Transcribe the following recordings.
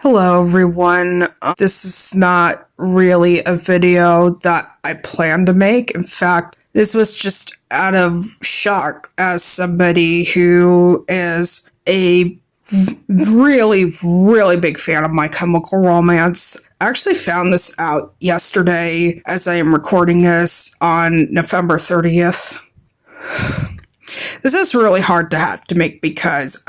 Hello everyone. This is not really a video that I planned to make. In fact, this was just out of shock as somebody who is a really big fan of My Chemical Romance. I actually found this out yesterday as I am recording this on November 30th. This is really hard to have to make because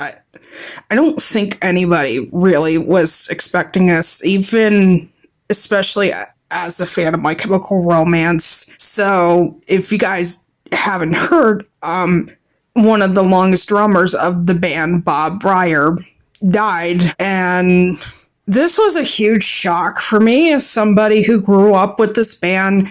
I don't think anybody really was expecting us, even especially as a fan of My Chemical Romance. So if you guys haven't heard, one of the longest drummers of the band, Bob Bryar, died, and this was a huge shock for me as somebody who grew up with this band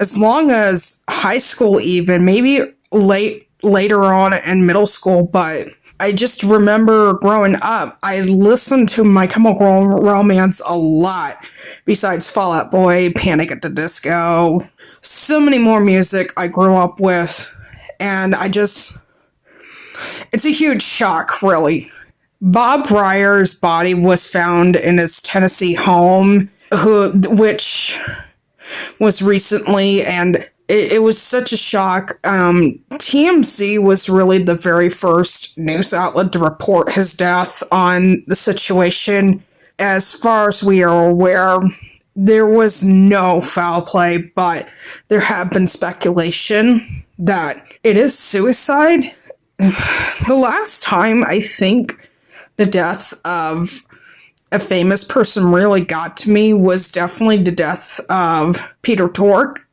as long as high school, even maybe later on in middle school. But I just remember growing up, I listened to My Chemical Romance a lot, besides Fall Out Boy, Panic at the Disco, so many more music I grew up with, and it's a huge shock, really. Bob Bryar's body was found in his Tennessee home, which was recently, and it was such a shock. TMZ was really the very first news outlet to report his death on the situation. As far as we are aware, there was no foul play, but there have been speculation that it is suicide. The last time I think the death of a famous person really got to me was definitely the death of Peter Tork,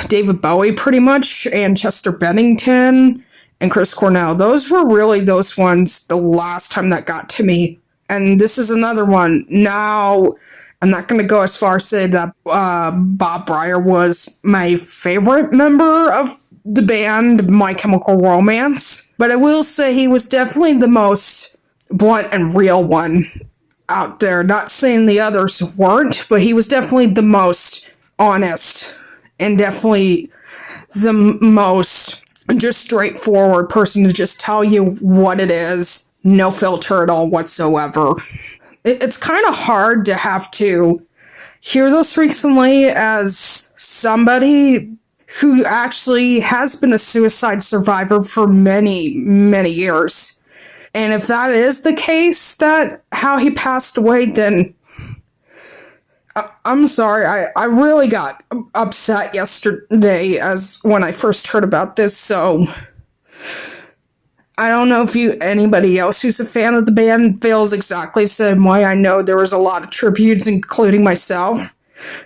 David Bowie pretty much, and Chester Bennington, and Chris Cornell. Those were really those ones the last time that got to me. And this is another one. Now, I'm not going to go as far as say that Bob Bryar was my favorite member of the band My Chemical Romance, but I will say he was definitely the most blunt and real one out there. Not saying the others weren't, but he was definitely the most honest and definitely the most just straightforward person to just tell you what it is, no filter at all whatsoever. It's kind of hard to have to hear this recently as somebody who actually has been a suicide survivor for many years. And if that is the case, that how he passed away, then I'm sorry. I really got upset yesterday as when I first heard about this. So I don't know if anybody else who's a fan of the band feels exactly the same way. I know there was a lot of tributes, including myself,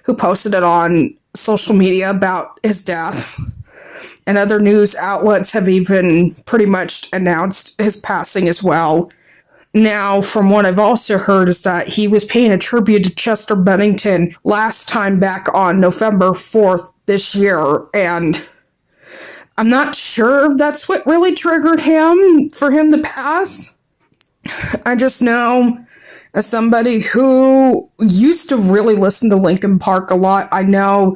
who posted it on social media about his death. And other news outlets have even pretty much announced his passing as well. Now, from what I've also heard is that he was paying a tribute to Chester Bennington last time back on November 4th this year, and I'm not sure if that's what really triggered him for him to pass. I just know, as somebody who used to really listen to Linkin Park a lot, I know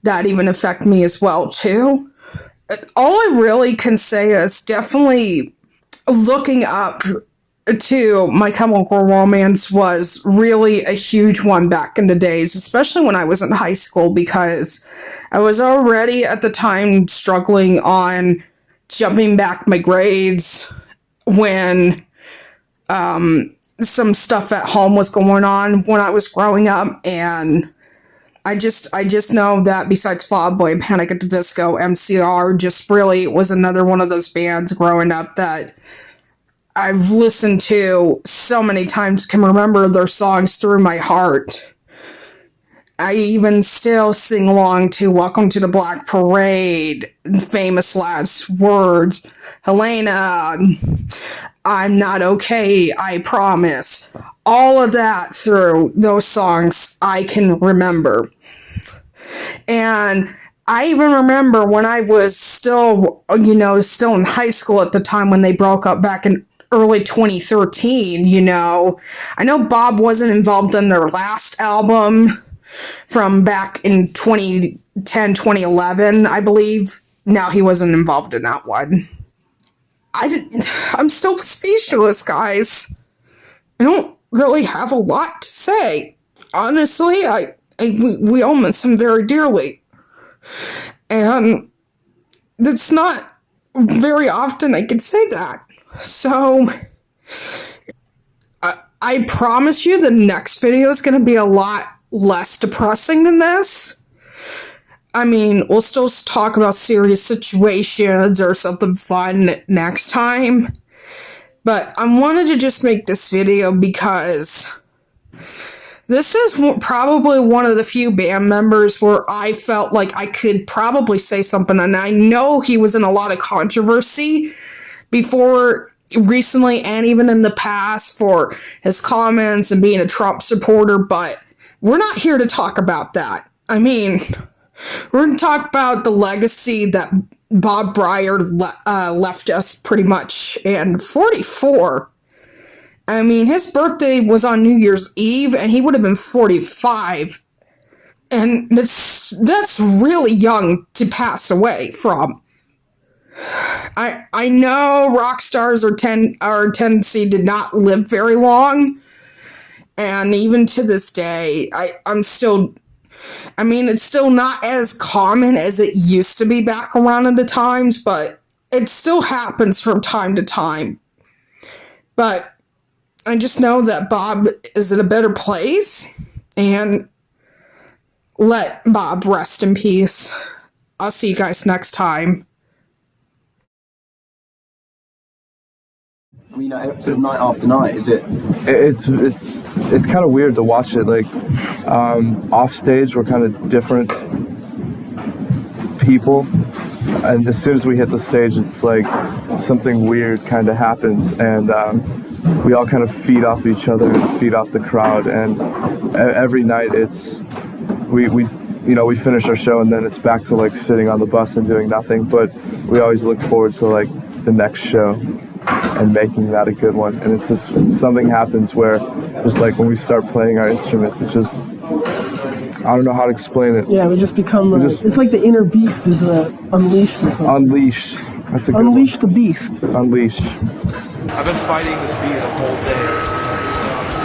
that even affected me as well, too. All I really can say is definitely looking up to My Chemical Romance was really a huge one back in the days, especially when I was in high school, because I was already at the time struggling on jumping back my grades when some stuff at home was going on when I was growing up, and I just know that besides Fall Out Boy and Panic at the Disco, MCR just really was another one of those bands growing up that I've listened to so many times, can remember their songs through my heart. I even still sing along to Welcome to the Black Parade, Famous Last Words, Helena, I'm Not Okay, I Promise. All of that through those songs I can remember. And I even remember when I was still in high school at the time when they broke up back in early 2013, I know Bob wasn't involved in their last album from back in 2010, 2011, I believe. No, he wasn't involved in that one. I'm still speechless, guys. I don't really have a lot to say. Honestly, we all miss him very dearly. And it's not very often I can say that. So, I promise you the next video is going to be a lot less depressing than this. I mean, we'll still talk about serious situations or something fun next time. But I wanted to just make this video because this is probably one of the few band members where I felt like I could probably say something. And I know he was in a lot of controversy before recently and even in the past for his comments and being a Trump supporter, but we're not here to talk about that. I mean, we're going to talk about the legacy that Bob Bryar left us pretty much. And 44, I mean, his birthday was on New Year's Eve and he would have been 45. And that's really young to pass away from. I know rock stars or tendency did not live very long, and even to this day, it's still not as common as it used to be back around in the times, but it still happens from time to time. But I just know that Bob is in a better place, and let Bob rest in peace. I'll see you guys next time. I mean, sort of night after night, is it? It's kind of weird to watch it. Like, off stage, we're kind of different people, and as soon as we hit the stage, it's like something weird kind of happens, and we all kind of feed off each other and feed off the crowd. And every night, we finish our show, and then it's back to like sitting on the bus and doing nothing. But we always look forward to like the next show and making that a good one. And it's just something happens where just like when we start playing our instruments, it's just, I don't know how to explain it. Yeah, we just become it's like the inner beast is unleashed or something. Unleash. That's a good Unleash one. the beast. Unleash. I've been fighting this bee the whole day.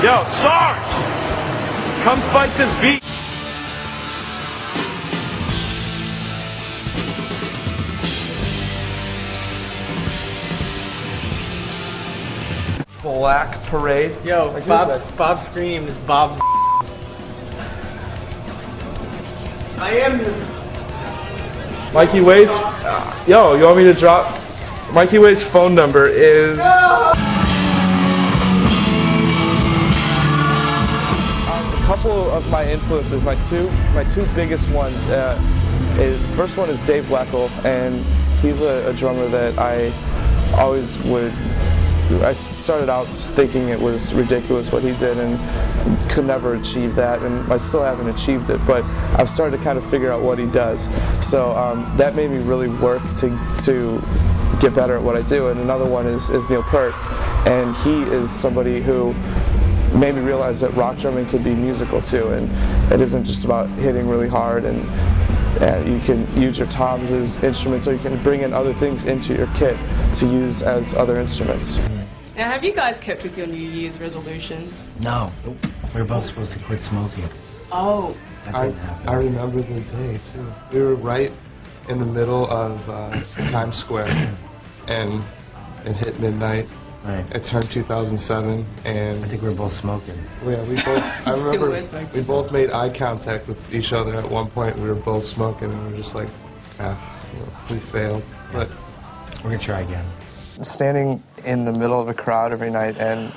Yo, Sarge! Come fight this bee! Black parade. Yo, Bob's screen name is Bob's. I am the... Mikey Way's. Yo, you want me to drop? Mikey Way's phone number is. A couple of my influences, my two biggest ones. First one is Dave Weckl, and he's a drummer that I always would. I started out thinking it was ridiculous what he did and could never achieve that, and I still haven't achieved it, but I've started to kind of figure out what he does. So that made me really work to get better at what I do. And another one is Neil Peart, and he is somebody who made me realize that rock drumming could be musical too, and it isn't just about hitting really hard, and you can use your toms as instruments, or you can bring in other things into your kit to use as other instruments. Now, have you guys kept with your New Year's resolutions? No. We were both supposed to quit smoking. Oh. That didn't happen. I remember the day too. We were right in the middle of Times Square, and it hit midnight. Right. It turned 2007, and I think we were both smoking. yeah, we both. I Still remember were smoking. we both made eye contact with each other at one point. We were both smoking, and we were just like, we failed, but We're gonna try again. Standing in the middle of a crowd every night and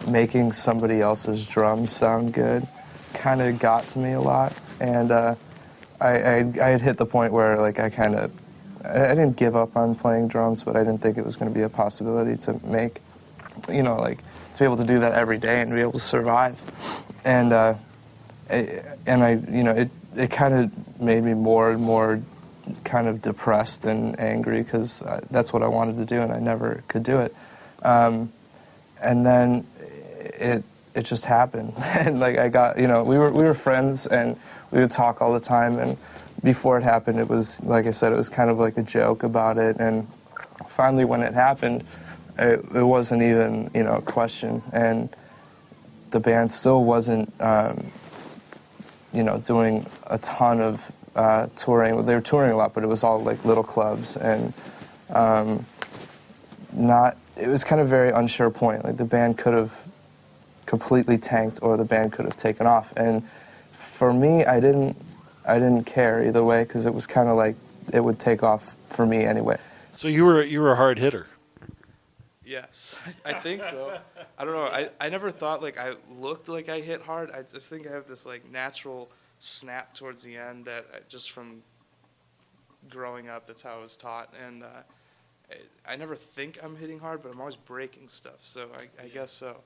making somebody else's drums sound good kind of got to me a lot, and I had hit the point where like I didn't give up on playing drums, but I didn't think it was going to be a possibility to make, like to be able to do that every day and be able to survive, and it kind of made me more and more kind of depressed and angry because that's what I wanted to do and I never could do it. And then it just happened, and like I got, we were friends and we would talk all the time, and before it happened it was, like I said, it was kind of like a joke about it, and finally when it happened it wasn't even a question, and the band still wasn't, you know, doing a ton of touring. They were touring a lot, but it was all like little clubs, and it was kind of very unsure point. Like the band could have completely tanked, or the band could have taken off. And for me, I didn't care either way, because it was kind of like it would take off for me anyway. So you were a hard hitter. Yes, I think so. I don't know. I never thought like I looked like I hit hard. I just think I have this like natural snap towards the end that just from growing up, that's how I was taught. And I never think I'm hitting hard, but I'm always breaking stuff. So I guess so.